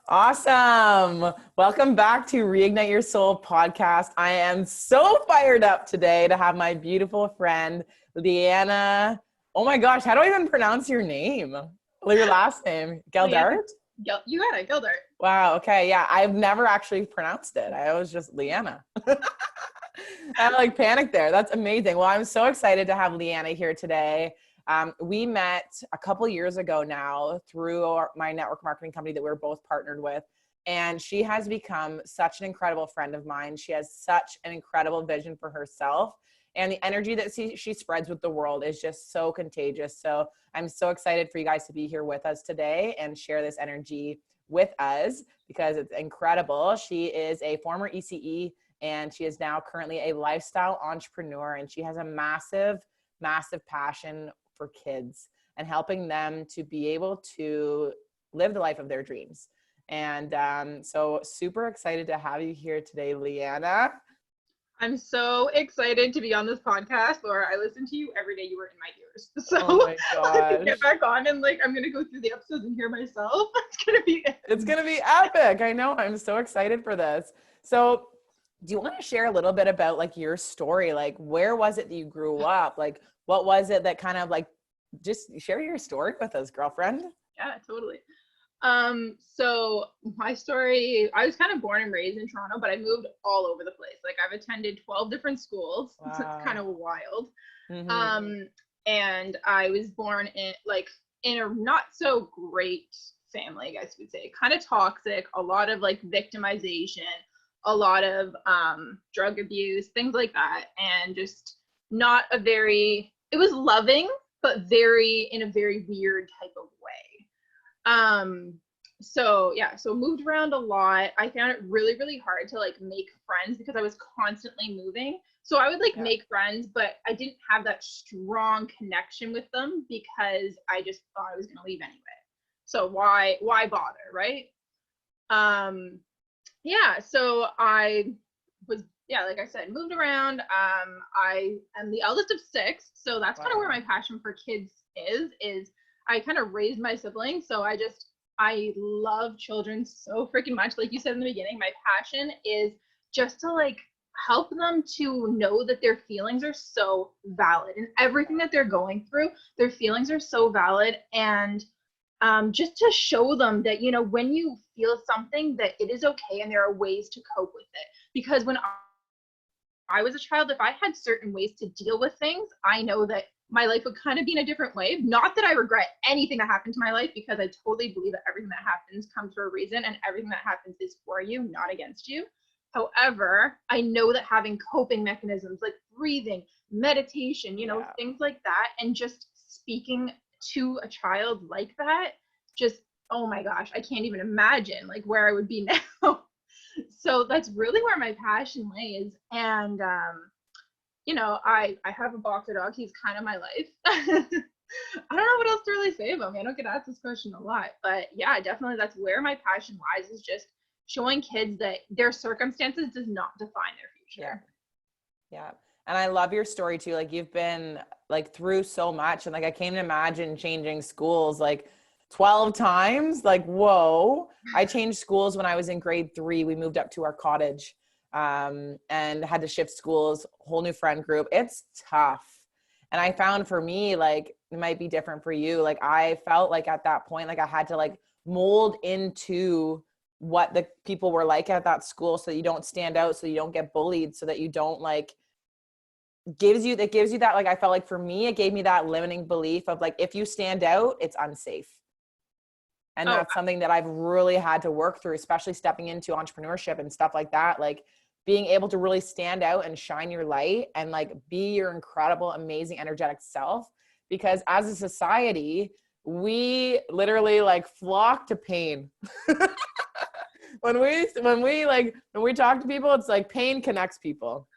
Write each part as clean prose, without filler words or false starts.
Awesome. Welcome back to Reignite Your Soul podcast. I am so fired up today to have my beautiful friend, Leanna. Oh my gosh, how do I even pronounce your name? Your last name, Leanna, Geldart? you got it, Geldart. Wow, okay, yeah, I've never actually pronounced it. I was just Leanna. I like panicked there. That's amazing. Well, I'm so excited to have Leanna here today. We met a couple years ago now through my network marketing company that we're both partnered with. And she has become such an incredible friend of mine. She has such an incredible vision for herself. And the energy that she spreads with the world is just so contagious. So I'm so excited for you guys to be here with us today and share this energy with us because it's incredible. She is a former ECE and she is now currently a lifestyle entrepreneur, and she has a massive passion for kids and helping them to be able to live the life of their dreams. And so super excited to have you here today, Leanna. I'm so excited to be on this podcast, Laura. I listen to you every day. You were in my ears. So Oh my I get gosh. back on and I'm going to go through the episodes and hear myself. It's going to be epic. I know. I'm so excited for this. So do you want to share a little bit about like your story? Like, where was it that you grew up? Like, what was it that kind of like, just share your story with us, girlfriend. Yeah, totally. So my story, I was kind of born and raised in Toronto, but I moved all over the place. Like I've attended 12 different schools. Wow. So it's kind of wild. Mm-hmm. And I was born in a not so great family, I guess you would say. Kind of toxic, a lot of like victimization, a lot of drug abuse, things like that. And just not a very, it was loving, but in a very weird type of way. So moved around a lot. I found it really, really hard to like make friends because I was constantly moving. So I would make friends, but I didn't have that strong connection with them because I just thought I was going to leave anyway. So why bother, right? So I was, like I said, moved around. I am the eldest of 6. So that's kind of where my passion for kids is I kind of raised my siblings. So I love children so freaking much. Like you said in the beginning, my passion is just to like help them to know that their feelings are so valid and everything that they're going through, their feelings are so valid. And just to show them that, when you feel something, that it is okay and there are ways to cope with it. Because when I was a child, if I had certain ways to deal with things, I know that my life would kind of be in a different way. Not that I regret anything that happened to my life, because I totally believe that everything that happens comes for a reason and everything that happens is for you, not against you. However, I know that having coping mechanisms like breathing, meditation, things like that, and just speaking to a child like that, just, oh my gosh, I can't even imagine like where I would be now. So that's really where my passion lays. And I have a boxer dog. He's kind of my life. I don't know what else to really say about me. I don't get asked this question a lot, but yeah, definitely that's where my passion lies, is just showing kids that their circumstances does not define their future. Yeah. And I love your story too. Like you've been like through so much, and like I can't imagine changing schools like 12 times. Like, whoa. I changed schools when I was in grade 3. We moved up to our cottage and had to shift schools, whole new friend group. It's tough. And I found for me, like, it might be different for you. Like I felt like at that point, like I had to like mold into what the people were like at that school so that you don't stand out, so you don't get bullied, so that you don't like gives you that, like, I felt like for me, it gave me that limiting belief of like, if you stand out, it's unsafe. And that's something that I've really had to work through, especially stepping into entrepreneurship and stuff like that. Like being able to really stand out and shine your light and like be your incredible, amazing, energetic self. Because as a society, we literally like flock to pain. when we talk to people, it's like pain connects people,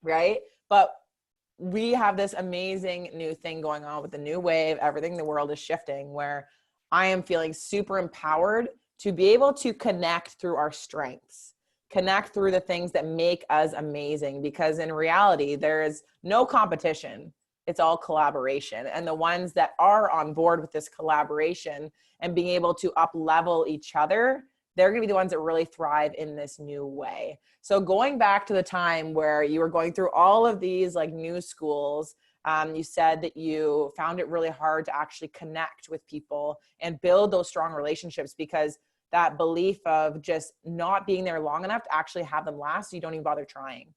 right? But we have this amazing new thing going on with the new wave. Everything in the world is shifting, where I am feeling super empowered to be able to connect through our strengths, connect through the things that make us amazing, because in reality, there is no competition. It's all collaboration. And the ones that are on board with this collaboration and being able to up level each other, they're going to be the ones that really thrive in this new way. So going back to the time where you were going through all of these like new schools, you said that you found it really hard to actually connect with people and build those strong relationships because that belief of just not being there long enough to actually have them last, so you don't even bother trying.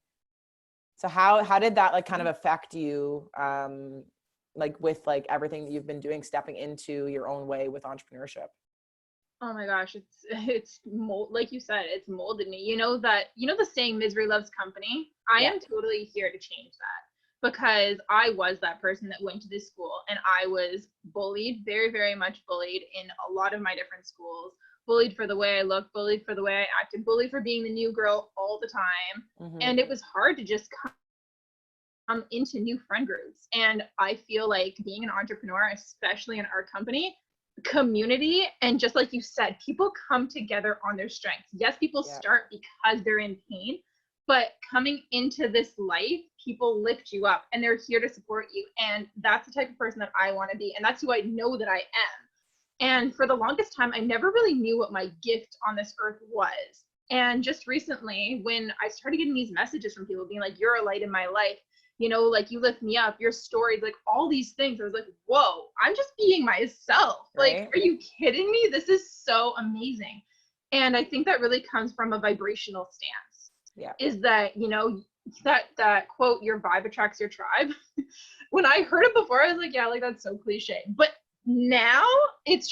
So how did that like kind of affect you, like with like everything that you've been doing, stepping into your own way with entrepreneurship? Oh my gosh, like you said, it's molded me. The saying misery loves company. I Yeah. am totally here to change that because I was that person that went to this school and I was bullied, very, very much bullied in a lot of my different schools. Bullied for the way I looked, bullied for the way I acted, bullied for being the new girl all the time. Mm-hmm. And it was hard to just come into new friend groups. And I feel like being an entrepreneur, especially in our company, community, and just like you said, people come together on their strengths. Yes, people Yeah. start because they're in pain, but coming into this life, people lift you up and they're here to support you. And that's the type of person that I want to be. And that's who I know that I am. And for the longest time, I never really knew what my gift on this earth was. And just recently, when I started getting these messages from people being like, you're a light in my life, like you lift me up, your stories, like all these things. I was like, whoa, I'm just being myself. Right. Like, are you kidding me? This is so amazing. And I think that really comes from a vibrational stance. Yeah. Is that, that quote, your vibe attracts your tribe. When I heard it before, I was like, yeah, like that's so cliche. But now it's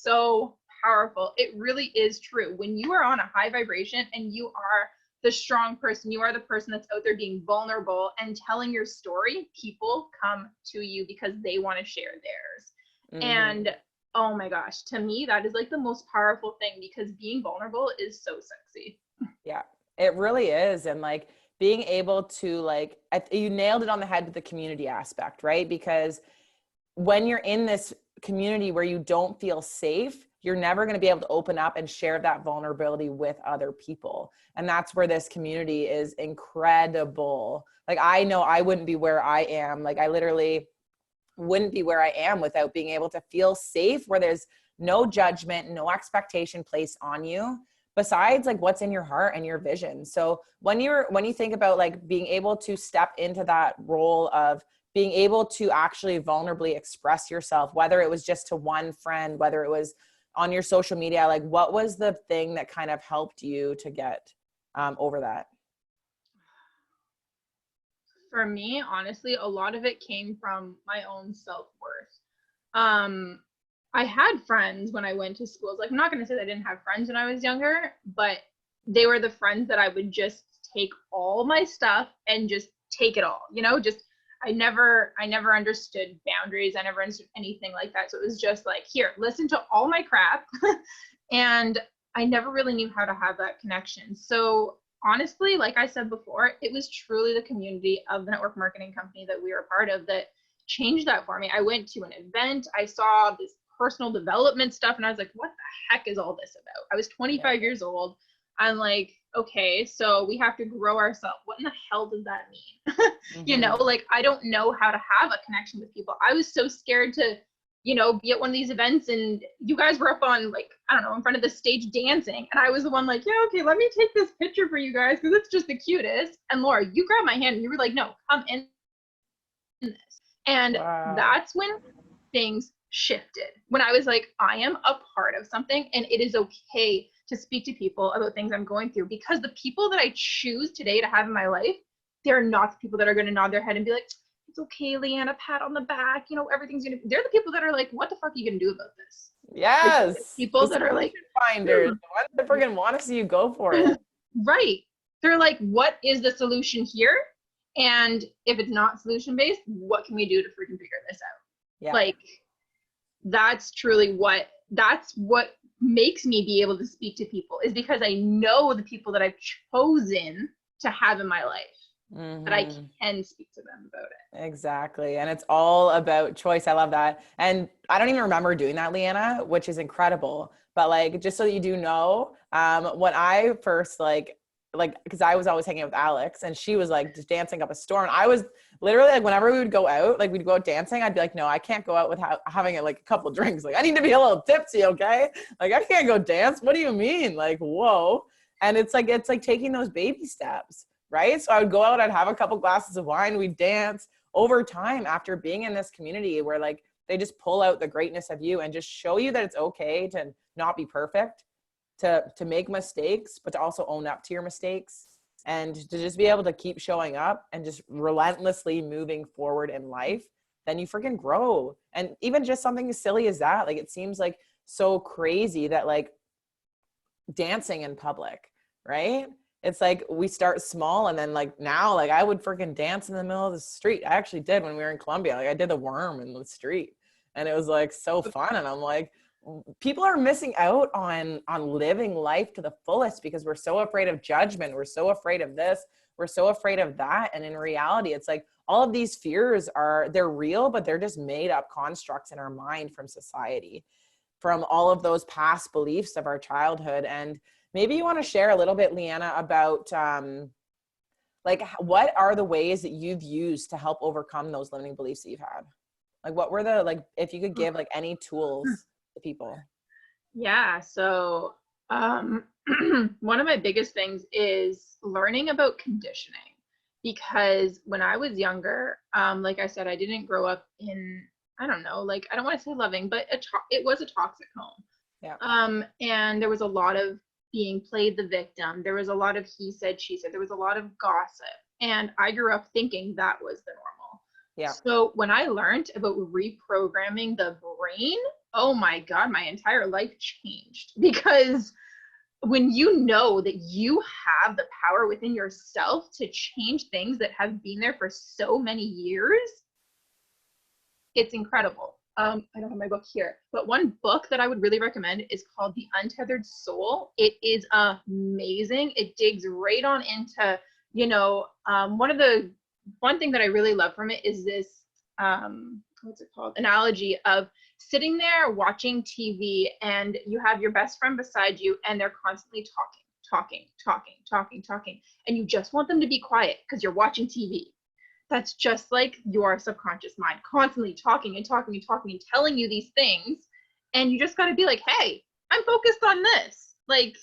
so powerful. It really is true. When you are on a high vibration and you are the strong person, you are the person that's out there being vulnerable and telling your story, people come to you because they want to share theirs. Mm-hmm. And oh my gosh, to me, that is like the most powerful thing because being vulnerable is so sexy. Yeah, it really is. And like being able to like, you nailed it on the head with the community aspect, right? Because when you're in this community where you don't feel safe, you're never going to be able to open up and share that vulnerability with other people. And that's where this community is incredible. Like, I know I wouldn't be where I am. Like, I literally wouldn't be where I am without being able to feel safe, where there's no judgment, no expectation placed on you besides like what's in your heart and your vision. So when you think about like being able to step into that role of being able to actually vulnerably express yourself, whether it was just to one friend, whether it was on your social media, like what was the thing that kind of helped you to get over that? For me, honestly, a lot of it came from my own self-worth. I had friends when I went to schools. Like, I'm not going to say that I didn't have friends when I was younger, but they were the friends that I would just take all my stuff and just take it all, just I never understood boundaries. I never understood anything like that. So it was just like, here, listen to all my crap. And I never really knew how to have that connection. So honestly, like I said before, it was truly the community of the network marketing company that we were a part of that changed that for me. I went to an event, I saw this personal development stuff, and I was like, what the heck is all this about? I was 25 years old. I'm like, okay, so we have to grow ourselves. What in the hell does that mean? Mm-hmm. Like, I don't know how to have a connection with people. I was so scared to, be at one of these events and you guys were up on, like, I don't know, in front of the stage dancing. And I was the one like, yeah, okay, let me take this picture for you guys because it's just the cutest. And Laura, you grabbed my hand and you were like, no, come in this. And Wow. that's when things shifted. When I was like, I am a part of something and it is okay to speak to people about things I'm going through, because the people that I choose today to have in my life, they're not the people that are going to nod their head and be like, it's okay, Leanna, pat on the back, everything's going to, they're the people that are like, what the fuck are you going to do about this? Yes. The people that are like, finders, the ones that freaking want to see you go for it. right. They're like, what is the solution here? And if it's not solution based, what can we do to freaking figure this out? Yeah. Like, that's what makes me be able to speak to people, is because I know the people that I've chosen to have in my life, that I can speak to them about it. Exactly. And it's all about choice. I love that. And I don't even remember doing that, Leanna, which is incredible. But like, just so you do know, when I first like like, because I was always hanging out with Alex and she was like just dancing up a storm. And I was literally like, whenever we would go out, like we'd go out dancing, I'd be like, no, I can't go out without having like a couple drinks. Like I need to be a little tipsy, okay? Like I can't go dance. What do you mean? Like, whoa. And it's like taking those baby steps, right? So I would go out, I'd have a couple glasses of wine, we'd dance. Over time, after being in this community where like they just pull out the greatness of you and just show you that it's okay to not be perfect, to make mistakes, but to also own up to your mistakes and to just be able to keep showing up and just relentlessly moving forward in life, then you freaking grow. And even just something as silly as that, like it seems like so crazy that like dancing in public, right? It's like we start small and then like now, like I would freaking dance in the middle of the street. I actually did when we were in Colombia. Like I did the worm in the street and it was like so fun. And I'm like, people are missing out on living life to the fullest because we're so afraid of judgment. We're so afraid of this. We're so afraid of that. And in reality, it's like all of these fears they're real, but they're just made up constructs in our mind from society, from all of those past beliefs of our childhood. And maybe you want to share a little bit, Leanna, about like what are the ways that you've used to help overcome those limiting beliefs that you've had? Like what were the, like, if you could give like any tools to people? Yeah. So one of my biggest things is learning about conditioning, because when I was younger, like I said, I didn't grow up in, I don't know, like I don't want to say loving, but it was a toxic home. Yeah. And there was a lot of being played the victim. There was a lot of he said, she said. There was a lot of gossip. And I grew up thinking that was the normal. Yeah. So when I learned about reprogramming the brain, oh my God, my entire life changed. Because when you know that you have the power within yourself to change things that have been there for so many years, it's incredible. I don't have my book here, but one book that I would really recommend is called The Untethered Soul. It is amazing. It digs right on into, one thing that I really love from it is this, what's it called? Analogy of sitting there watching TV and you have your best friend beside you and they're constantly talking. And you just want them to be quiet because you're watching TV. That's just like your subconscious mind constantly talking and telling you these things. And you just got to be like, hey, I'm focused on this. Like,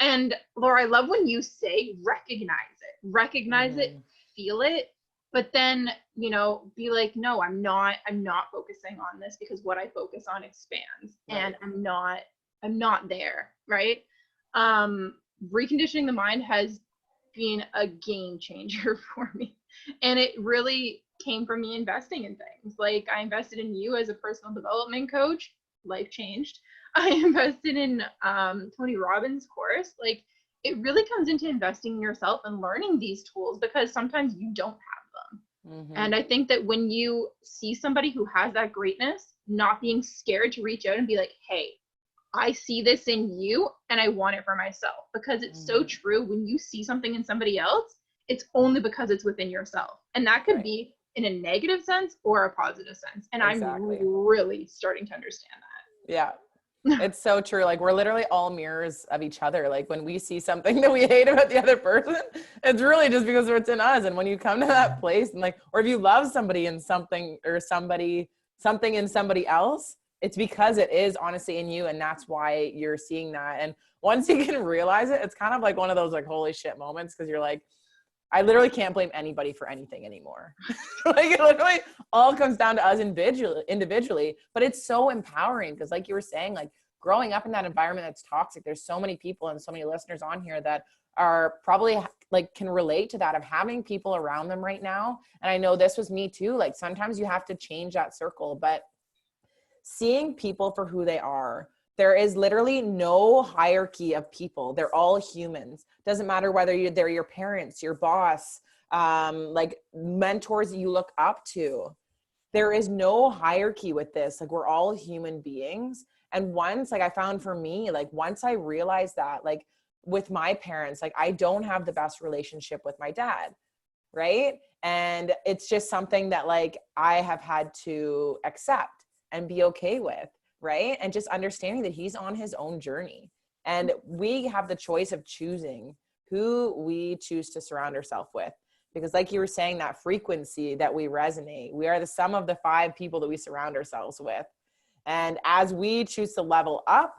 and Laura, I love when you say recognize it, feel it, but then, be like, no, I'm not focusing on this because what I focus on expands, right. And I'm not there. Right. Reconditioning the mind has been a game changer for me. And it really came from me investing in things. Like I invested in you as a personal development coach, life changed. I invested in Tony Robbins' course. Like it really comes into investing in yourself and learning these tools because sometimes you don't have them. And I think that when you see somebody who has that greatness, not being scared to reach out and be like, hey, I see this in you and I want it for myself, because it's so true. When you see something in somebody else, it's only because it's within yourself. And that could be in a negative sense or a positive sense. And exactly. I'm really starting to understand that. Yeah. It's so true. Like we're literally all mirrors of each other. Like when we see something that we hate about the other person, it's really just because it's in us. And when you come to that place and like, or if you love somebody in something or something in somebody else, it's because it is honestly in you. And that's why you're seeing that. And once you can realize it, it's kind of like one of those like, holy shit moments. Cause you're like, I literally can't blame anybody for anything anymore. Like it literally all comes down to us individually, but it's so empowering because like you were saying, like growing up in that environment that's toxic, there's so many people and so many listeners on here that are probably like can relate to that of having people around them right now. And I know this was me too. Like sometimes you have to change that circle, but seeing people for who they are, there is literally no hierarchy of people. They're all humans. Doesn't matter whether they're your parents, your boss, like mentors that you look up to. There is no hierarchy with this. Like we're all human beings. And once, like I found for me, like once I realized that, like with my parents, like I don't have the best relationship with my dad, right? And it's just something that like I have had to accept and be okay with. Right. And just understanding that he's on his own journey and we have the choice of choosing who we choose to surround ourselves with. Because like you were saying, that frequency that we resonate, we are the sum of the 5 people that we surround ourselves with. And as we choose to level up,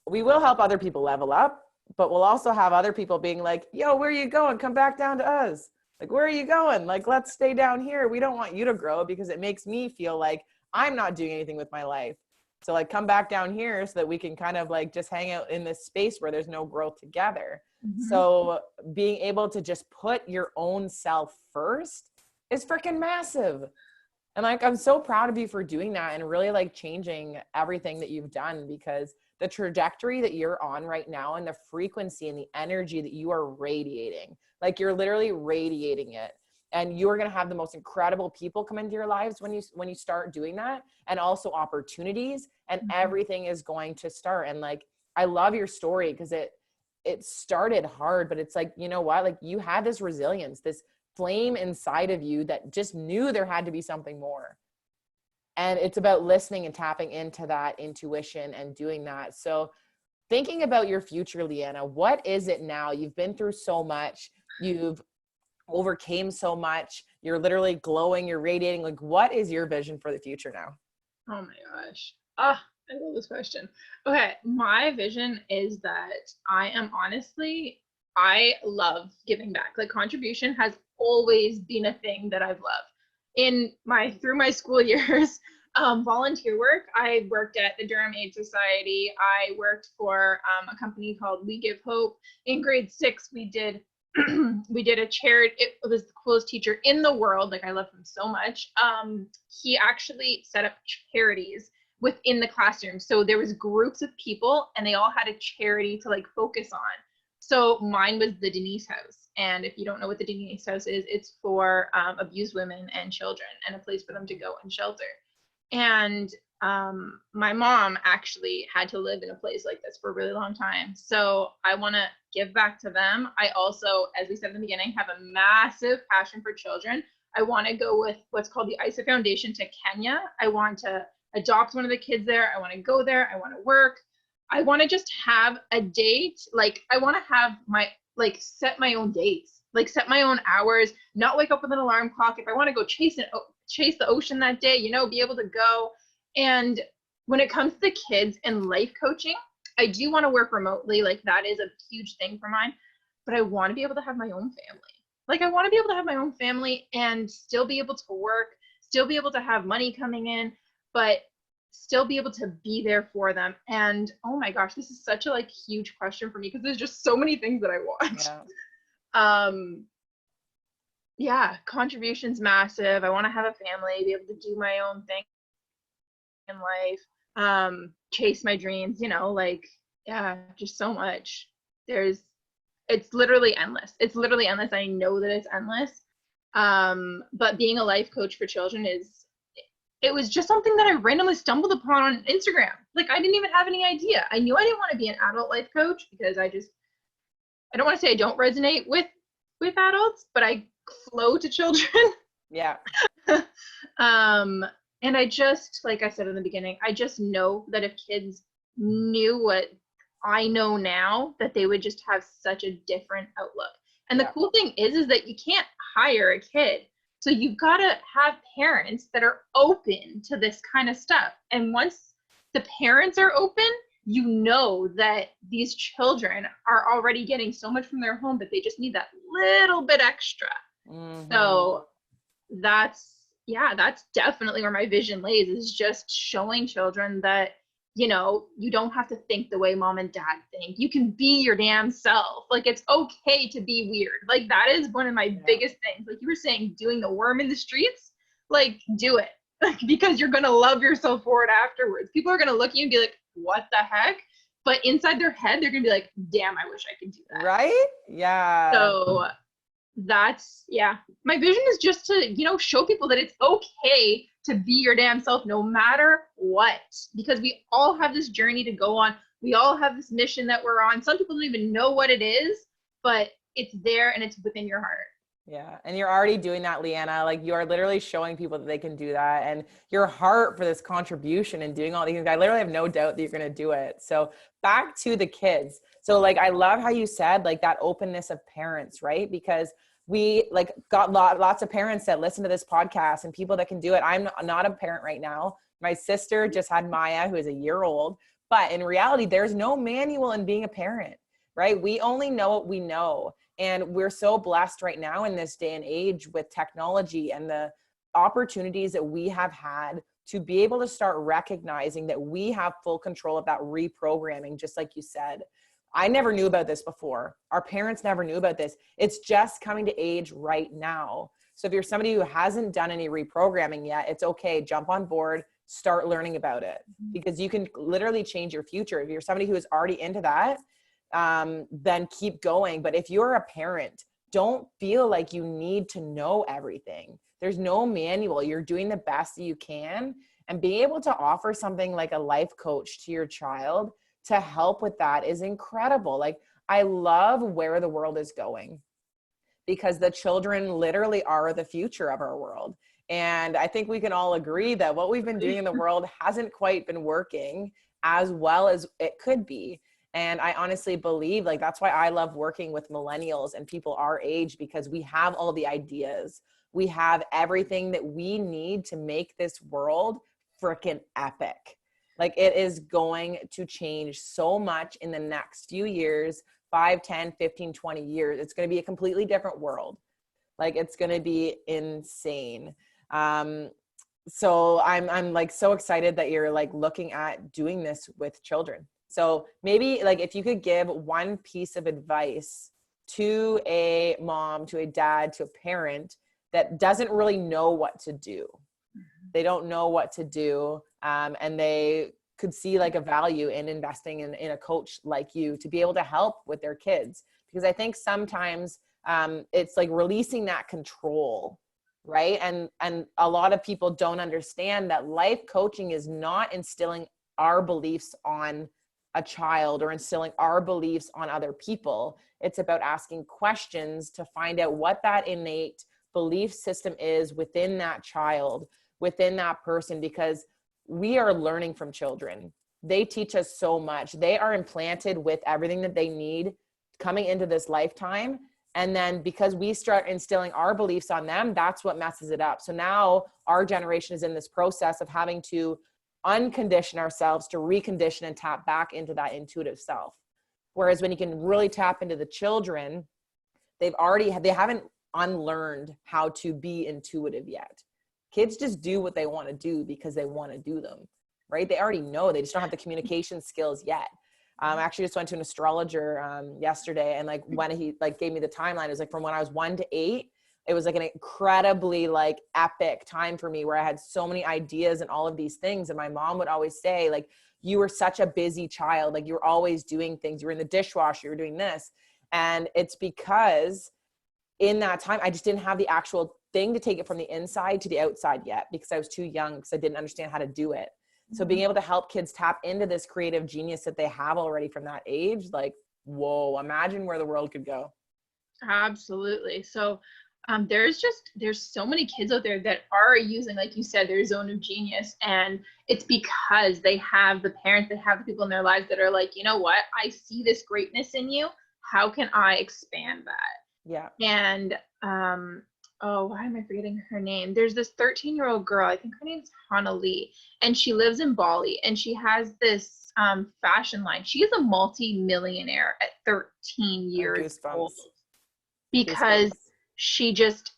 we will help other people level up, but we'll also have other people being like, yo, where are you going? Come back down to us. Like, where are you going? Like, let's stay down here. We don't want you to grow because it makes me feel like I'm not doing anything with my life. So like, come back down here so that we can kind of like just hang out in this space where there's no growth together. So being able to just put your own self first is freaking massive. And like, I'm so proud of you for doing that and really like changing everything that you've done, because the trajectory that you're on right now and the frequency and the energy that you are radiating, like you're literally radiating it. And you're going to have the most incredible people come into your lives when you start doing that, and also opportunities, and everything is going to start. And like, I love your story because it started hard, but it's like, you know what, like you had this resilience, this flame inside of you that just knew there had to be something more. And it's about listening and tapping into that intuition and doing that. So thinking about your future, Leanna, what is it now? You've been through so much. You've overcame so much. You're literally glowing. You're radiating. Like, what is your vision for the future now? Oh my gosh. I love this question. Okay. My vision is that I love giving back. Like, contribution has always been a thing that I've loved. Through my school years, volunteer work, I worked at the Durham Aid Society. I worked for a company called We Give Hope. In grade 6, we did a charity. It was the coolest teacher in the world. Like, I love him so much. He actually set up charities within the classroom. So there was groups of people and they all had a charity to like focus on. So mine was the Denise House. And if you don't know what the Denise House is, it's for abused women and children, and a place for them to go and shelter. And my mom actually had to live in a place like this for a really long time. So I want to give back to them. I also, as we said in the beginning, have a massive passion for children. I want to go with what's called the ISA Foundation to Kenya. I want to adopt one of the kids there. I want to go there. I want to work. I want to just have a date. Like, I want to have set my own dates, like set my own hours, not wake up with an alarm clock. If I want to go chase the ocean that day, be able to go. And when it comes to kids and life coaching, I do want to work remotely. Like, that is a huge thing for mine, but I want to be able to have my own family. Like, I want to be able to have my own family and still be able to work, still be able to have money coming in, but still be able to be there for them. And oh my gosh, this is such a huge question for me because there's just so many things that I want. Contribution's massive. I want to have a family, be able to do my own thing in life, chase my dreams, just so much. It's literally endless. I know that it's endless. But being a life coach for children it was just something that I randomly stumbled upon on Instagram. Like, I didn't even have any idea. I knew I didn't want to be an adult life coach because I don't want to say I don't resonate with adults, but I flow to children. Yeah. And I just, like I said in the beginning, I just know that if kids knew what I know now, that they would just have such a different outlook. And the cool thing is that you can't hire a kid. So you've got to have parents that are open to this kind of stuff. And once the parents are open, that these children are already getting so much from their home, but they just need that little bit extra. So that's definitely where my vision lays, is just showing children that, you don't have to think the way mom and dad think. You can be your damn self. Like, it's okay to be weird. Like, that is one of my biggest things. Like you were saying, doing the worm in the streets, like, do it. Because you're going to love yourself for it afterwards. People are going to look at you and be like, what the heck? But inside their head, they're going to be like, damn, I wish I could do that. Right? Yeah. So my vision is just to, show people that it's okay to be your damn self no matter what, because we all have this journey to go on. We all have this mission that we're on. Some people don't even know what it is, but it's there and it's within your heart. Yeah. And you're already doing that, Leanna. Like you are literally showing people that they can do that. And your heart for this contribution and doing all these things, I literally have no doubt that you're going to do it. So back to the kids. So like, I love how you said like that openness of parents, right? Because we like got lots of parents that listen to this podcast and people that can do it. I'm not a parent right now. My sister just had Maya, who is a year old, but in reality, there's no manual in being a parent, right? We only know what we know. And we're so blessed right now in this day and age with technology and the opportunities that we have had to be able to start recognizing that we have full control of that reprogramming, just like you said. I never knew about this before. Our parents never knew about this. It's just coming to age right now. So if you're somebody who hasn't done any reprogramming yet, it's okay. Jump on board, start learning about it, because you can literally change your future. If you're somebody who is already into that, then keep going. But if you're a parent, don't feel like you need to know everything. There's no manual. You're doing the best that you can, and being able to offer something like a life coach to your child to help with that is incredible. Like, I love where the world is going, because the children literally are the future of our world. And I think we can all agree that what we've been doing in the world hasn't quite been working as well as it could be. And I honestly believe, like, that's why I love working with millennials and people our age, because we have all the ideas. We have everything that we need to make this world freaking epic. Like, it is going to change so much in the next few years, 5, 10, 15, 20 years. It's going to be a completely different world. Like, it's going to be insane. So I'm like so excited that you're like looking at doing this with children. So maybe like if you could give one piece of advice to a mom, to a dad, to a parent that doesn't really know what to do. They don't know what to do. And they could see like a value in investing in a coach like you to be able to help with their kids. Because I think sometimes it's like releasing that control, right? And a lot of people don't understand that life coaching is not instilling our beliefs on a child or instilling our beliefs on other people. It's about asking questions to find out what that innate belief system is within that child, within that person, because we are learning from children. They teach us so much. They are implanted with everything that they need coming into this lifetime. And then because we start instilling our beliefs on them, that's what messes it up. So now our generation is in this process of having to uncondition ourselves to recondition and tap back into that intuitive self. Whereas when you can really tap into the children, they haven't unlearned how to be intuitive yet. Kids just do what they want to do because they want to do them, right? They already know, they just don't have the communication skills yet. I actually just went to an astrologer yesterday, and like when he like gave me the timeline, it was like from when I was 1 to 8, it was like an incredibly like epic time for me where I had so many ideas and all of these things. And my mom would always say, like, you were such a busy child. Like, you were always doing things. You were in the dishwasher, you were doing this. And it's because in that time, I just didn't have the actual thing to take it from the inside to the outside yet, because I was too young, because I didn't understand how to do it. So being able to help kids tap into this creative genius that they have already from that age, like, whoa, imagine where the world could go. Absolutely. So there's so many kids out there that are using, like you said, their zone of genius, and it's because they have the parents, they have the people in their lives that are like, you know what, I see this greatness in you. How can I expand that? Yeah. And oh, why am I forgetting her name? There's this 13-year-old girl, I think her name's Hana Lee, and she lives in Bali, and she has this fashion line. She is a multi-millionaire at 13 years old because she just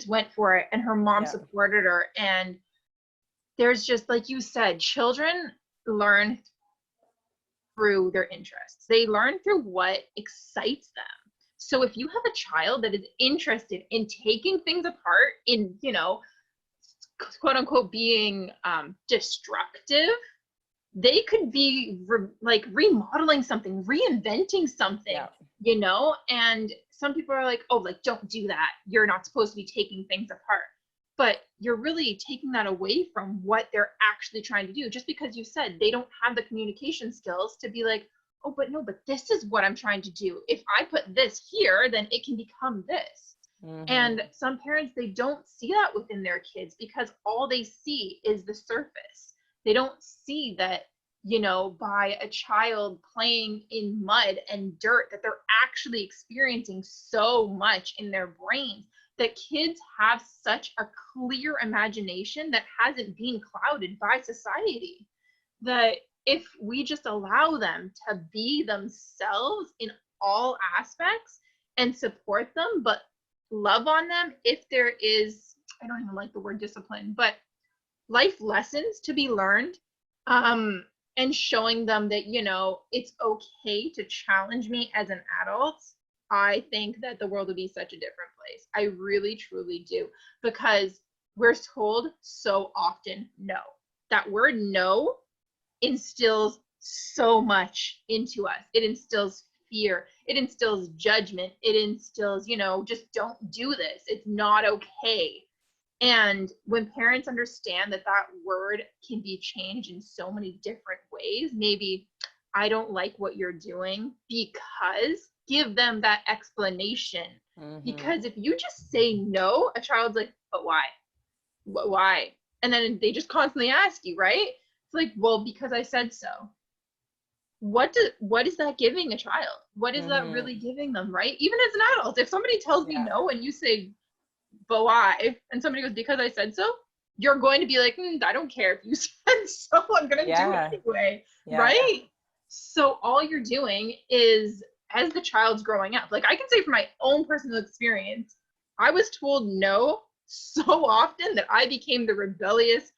went for it, and her mom supported her. And there's just, like you said, children learn through their interests. They learn through what excites them. So if you have a child that is interested in taking things apart, in, you know, quote unquote being destructive, they could be like remodeling something, reinventing something, you know. And some people are like, oh, like, don't do that, you're not supposed to be taking things apart. But you're really taking that away from what they're actually trying to do, just because you said they don't have the communication skills to be like, oh, but no, but this is what I'm trying to do. If I put this here, then it can become this. And some parents, they don't see that within their kids because all they see is the surface. They don't see that, you know, by a child playing in mud and dirt, that they're actually experiencing so much in their brains, that kids have such a clear imagination that hasn't been clouded by society, that if we just allow them to be themselves in all aspects and support them, but love on them, if there is, I don't even like the word discipline, but life lessons to be learned, and showing them that, you know, it's okay to challenge me as an adult, I think that the world would be such a different place. I really, truly do. Because we're told so often no. That word no instills so much into us. It instills fear. It instills judgment. It instills, you know, just don't do this. It's not okay. And when parents understand that that word can be changed in so many different ways, maybe I don't like what you're doing because, give them that explanation. Because if you just say no, a child's like, but why? Why? And then they just constantly ask you, right? It's like, well, because I said so. What is that giving a child? What is that really giving them, right? Even as an adult, if somebody tells me no and you say, but why? And somebody goes, because I said so, you're going to be like, I don't care if you said so, I'm going to do it anyway, right? So all you're doing is, as the child's growing up, like I can say from my own personal experience, I was told no so often that I became the rebellious,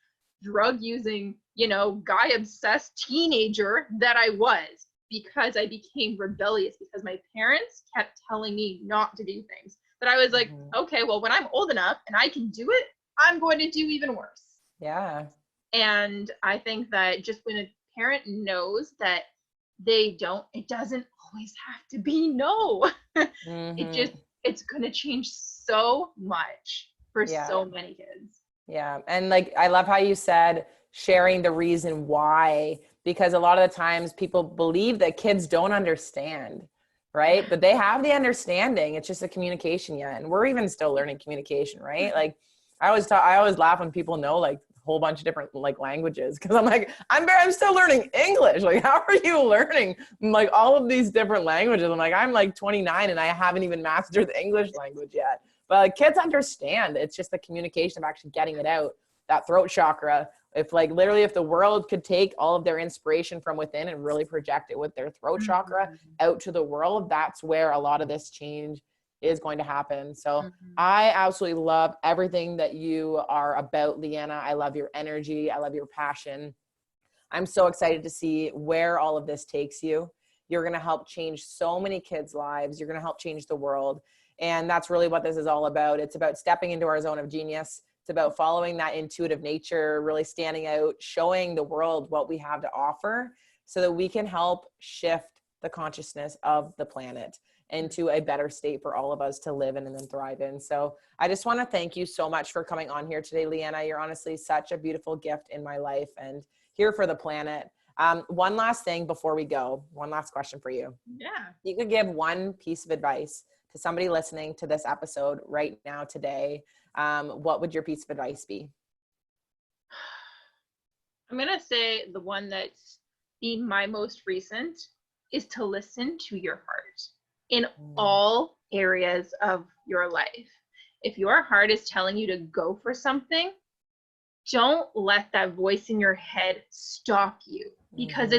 drug using, you know, guy obsessed teenager that I was, because I became rebellious because my parents kept telling me not to do things. That I was like, okay, well, when I'm old enough and I can do it, I'm going to do even worse. Yeah. And I think that just when a parent knows that they don't, it doesn't always have to be no. It's going to change so much for so many kids. Yeah. And like, I love how you said sharing the reason why, because a lot of the times people believe that kids don't understand. Right. But they have the understanding. It's just a communication yet. And we're even still learning communication, right? Like I always laugh when people know like a whole bunch of different like languages. Cause I'm like, I'm still learning English. Like, how are you learning like all of these different languages? I'm like 29 and I haven't even mastered the English language yet. But like, kids understand. It's just the communication of actually getting it out, that throat chakra. If like literally if the world could take all of their inspiration from within and really project it with their throat chakra out to the world, that's where a lot of this change is going to happen. So I absolutely love everything that you are about, Leanna. I love your energy. I love your passion. I'm so excited to see where all of this takes you. You're going to help change so many kids' lives. You're going to help change the world. And that's really what this is all about. It's about stepping into our zone of genius. It's about following that intuitive nature, really standing out, showing the world what we have to offer so that we can help shift the consciousness of the planet into a better state for all of us to live in and then thrive in. So I just want to thank you so much for coming on here today, Leanna. You're honestly such a beautiful gift in my life and here for the planet. One last thing before we go, one last question for you. Yeah. You could give one piece of advice to somebody listening to this episode right now today. What would your piece of advice be? I'm going to say the one that's been my most recent is to listen to your heart in all areas of your life. If your heart is telling you to go for something, don't let that voice in your head stop you, because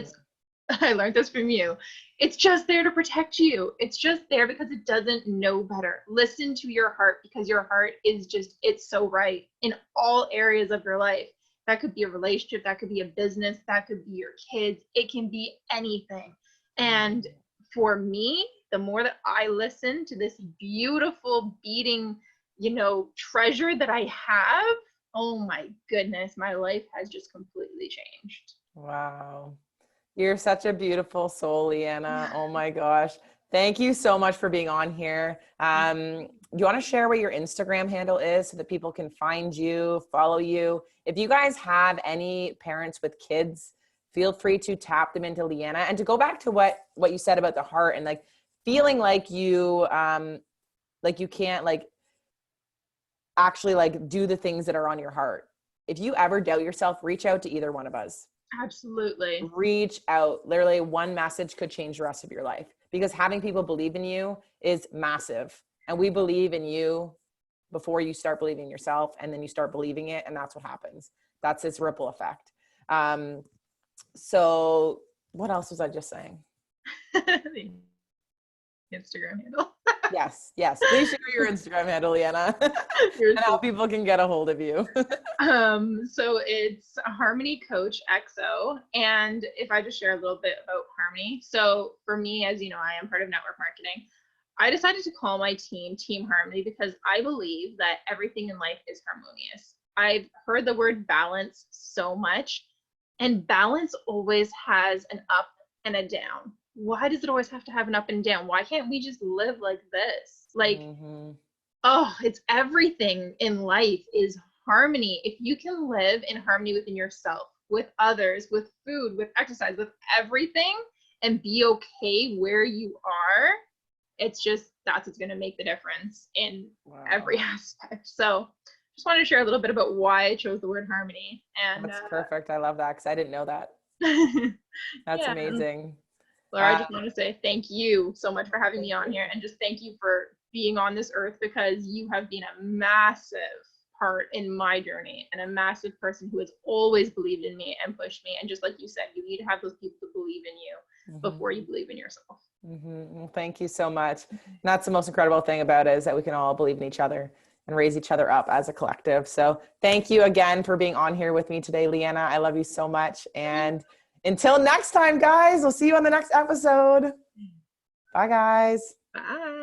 I learned this from you. It's just there to protect you. It's just there because it doesn't know better. Listen to your heart, because your heart is just, it's so right in all areas of your life. That could be a relationship, that could be a business, that could be your kids. It can be anything. And for me, the more that I listen to this beautiful beating, you know, treasure that I have, oh my goodness, my life has just completely changed. Wow. You're such a beautiful soul, Leanna. Oh my gosh. Thank you so much for being on here. You want to share what your Instagram handle is so that people can find you, follow you? If you guys have any parents with kids, feel free to tap them into Leanna. And to go back to what you said about the heart and like feeling like you can't like actually like do the things that are on your heart. If you ever doubt yourself, reach out to either one of us. Absolutely. Reach out. Literally one message could change the rest of your life, because having people believe in you is massive. And we believe in you before you start believing in yourself, and then you start believing it. And that's what happens. That's its ripple effect. So what else was I just saying? Instagram handle. Yes. Please share your Instagram handle, Leanna, and how people can get a hold of you. So it's Harmony Coach XO. And if I just share a little bit about Harmony. So for me, as you know, I am part of network marketing. I decided to call my team Team Harmony because I believe that everything in life is harmonious. I've heard the word balance so much, and balance always has an up and a down. Why does it always have to have an up and down? Why can't we just live like this? Like, oh, it's everything in life is harmony. If you can live in harmony within yourself, with others, with food, with exercise, with everything, and be okay where you are, it's just, that's what's going to make the difference in every aspect. So just wanted to share a little bit about why I chose the word harmony. And that's perfect. I love that, because I didn't know that. That's amazing. Laura, I just want to say thank you so much for having me on here, and just thank you for being on this earth, because you have been a massive part in my journey and a massive person who has always believed in me and pushed me. And just like you said, you need to have those people to believe in you before you believe in yourself. Well, thank you so much. And that's the most incredible thing about it, is that we can all believe in each other and raise each other up as a collective. So thank you again for being on here with me today, Leanna. I love you so much. And until next time, guys, we'll see you on the next episode. Bye, guys. Bye.